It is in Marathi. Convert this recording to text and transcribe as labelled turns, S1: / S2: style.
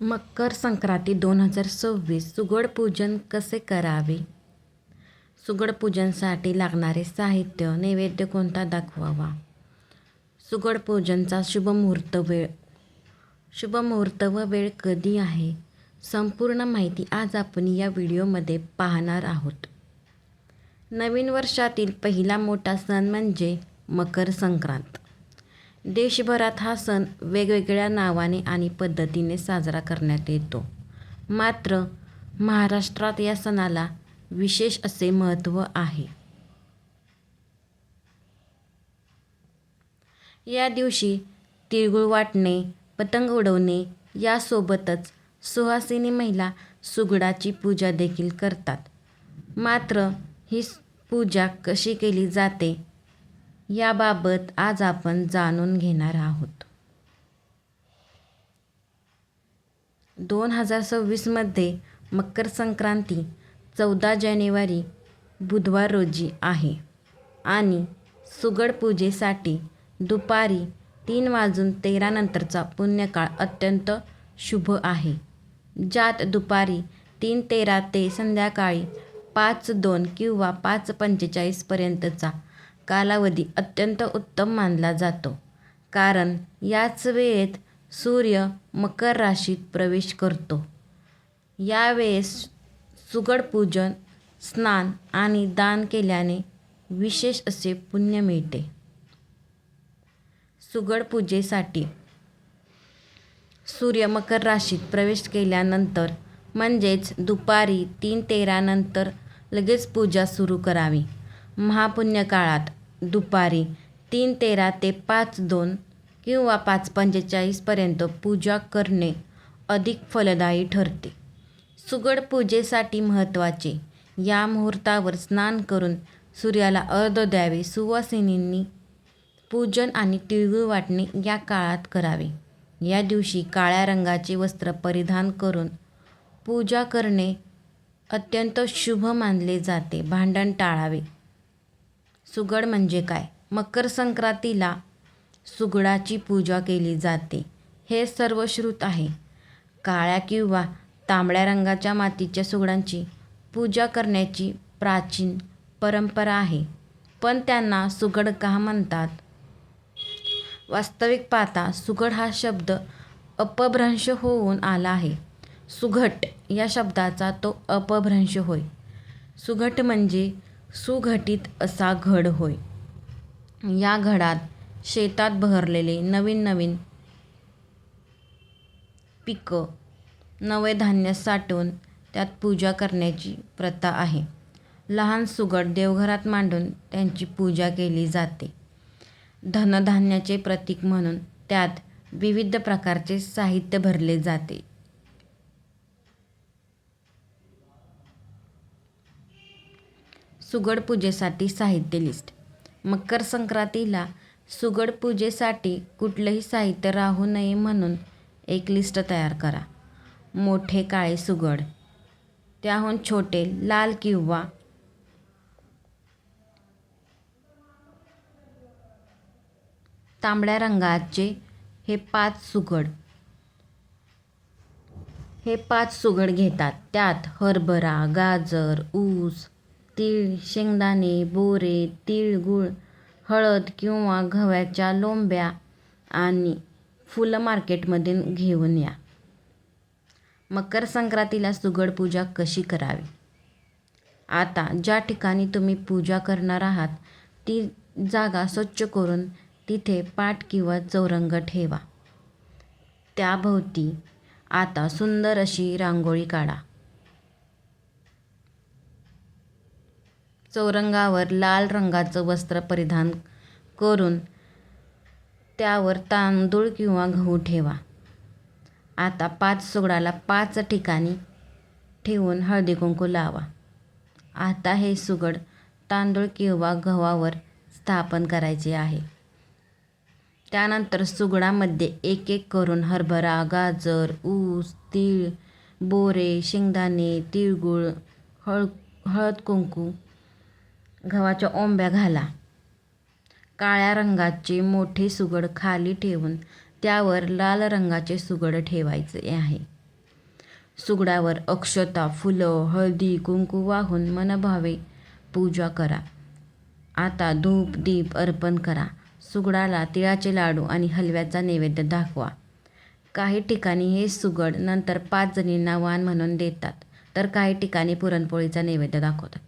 S1: मकर संक्रांती 2026 सुगड पूजन कसे करावे? सुगड पूजनसाठी लागणारे साहित्य, नैवेद्य कोणता दाखवावा? सुगड पूजनचा शुभ मुहूर्त व वेळ कधी आहे? संपूर्ण माहिती आज आपण या व्हिडिओमध्ये पाहणार आहोत. नवीन वर्षातील पहिला मोठा सण म्हणजे मकर संक्रांत. देशभरात हा सण वेगवेगळ्या नावाने आणि पद्धतीने साजरा करण्यात येतो. मात्र महाराष्ट्रात या सणाला विशेष असे महत्त्व आहे. या दिवशी तिळगुळ वाटणे, पतंग उडवणे यासोबतच सुहासिनी महिला सुगडाची पूजा देखील करतात. मात्र ही पूजा कशी केली जाते याबाबत आज आपण जाणून घेणार आहोत. 2026 मध्ये मकर संक्रांती 14 जानेवारी बुधवार रोजी आहे आणि सुगड पूजेसाठी दुपारी 3:13 नंतरचा पुण्यकाळ अत्यंत शुभ आहे. ज्यात दुपारी 3:13 ते संध्याकाळी 5:02 किंवा 5:45 पर्यंतचा कालावधी अत्यंत उत्तम मानला जातो. कारण याच वेळेत सूर्य मकर राशीत प्रवेश करतो. यावेळेस सुगड पूजन, स्नान आणि दान केल्याने विशेष असे पुण्य मिळते. सुगड पूजेसाठी सूर्य मकर राशीत प्रवेश केल्यानंतर म्हणजेच दुपारी 3:13 नंतर लगेच पूजा सुरू करावी. महापुण्यकाळात दुपारी 3:13 ते 5:02 किंवा 5:45 पर्यंत पूजा करणे अधिक फलदायी ठरते. सुगड पूजेसाठी महत्त्वाचे, या मुहूर्तावर स्नान करून सूर्याला अर्घ्य द्यावे. सुवासिनींनी पूजन आणि तिळगुळ वाटणे या काळात करावे. या दिवशी काळ्या रंगाचे वस्त्र परिधान करून पूजा करणे अत्यंत शुभ मानले जाते. भांडण टाळावे. सुगड म्हणजे काय? मकर संक्रांतीला सुगडाची पूजा केली जाते हे सर्वश्रुत आहे. काळ्या किंवा तांबड्या रंगाच्या मातीच्या सुगडांची पूजा करण्याची प्राचीन परंपरा आहे. पण त्यांना सुगड का म्हणतात? वास्तविक पाहता सुगड हा शब्द अपभ्रंश होऊन आला आहे. सुघट या शब्दाचा तो अपभ्रंश होय. सुघट म्हणजे सुघटित असा घड होय. या घडात शेतात बहरलेले नवीन पिकं, नवे धान्य साठवून त्यात पूजा करण्याची प्रथा आहे. लहान सुगड देवघरात मांडून त्यांची पूजा केली जाते. धनधान्याचे प्रतीक म्हणून त्यात विविध प्रकारचे साहित्य भरले जाते. सुगड पूजेसाठी साहित्य लिस्ट. मकर संक्रांतीला सुगड पूजेसाठी कुठलंही साहित्य राहू नये म्हणून एक लिस्ट तयार करा. मोठे काळे सुगड, त्याहून छोटे लाल किंवा तांबड्या रंगाचे हे 5 सुगड घेतात. त्यात हरभरा, गाजर, ऊस, तीळ, शेंगदाणे, बोरे, तिळगुळ, हळद किंवा गव्हाच्या लोंब्या आणि फुलं मार्केटमधून घेऊन या. मकर संक्रांतीला सुगड पूजा कशी करावी? आता ज्या ठिकाणी तुम्ही पूजा करणार आहात ती जागा स्वच्छ करून तिथे पाट किंवा चौरंग ठेवा. त्याभोवती आता सुंदर अशी रांगोळी काढा. चौरंगावर लाल रंगाचं वस्त्र परिधान करून त्यावर तांदूळ किंवा गहू ठेवा. आता 5 सुगडाला 5 ठिकाणी ठेवून हळदी कुंकू लावा. आता हे सुगड तांदूळ किंवा गव्हावर स्थापन करायचे आहे. त्यानंतर सुगडामध्ये एक एक करून हरभरा, गाजर, ऊस, तीळ, बोरे, शेंगदाणे, तिळगुळ, हळद कुंकू, गव्हाच्या ओंब्या घाला. काळ्या रंगाचे मोठे सुगड खाली ठेवून त्यावर लाल रंगाचे सुगड ठेवायचे आहे. सुगडावर अक्षता, फुलं, हळदी, कुंकू वाहून मनभावे पूजा करा. आता धूप दीप अर्पण करा. सुगडाला तिळाचे लाडू आणि हलव्याचा नैवेद्य दाखवा. काही ठिकाणी हे सुगड नंतर 5 जणींना वाण म्हणून देतात, तर काही ठिकाणी पुरणपोळीचा नैवेद्य दाखवतात.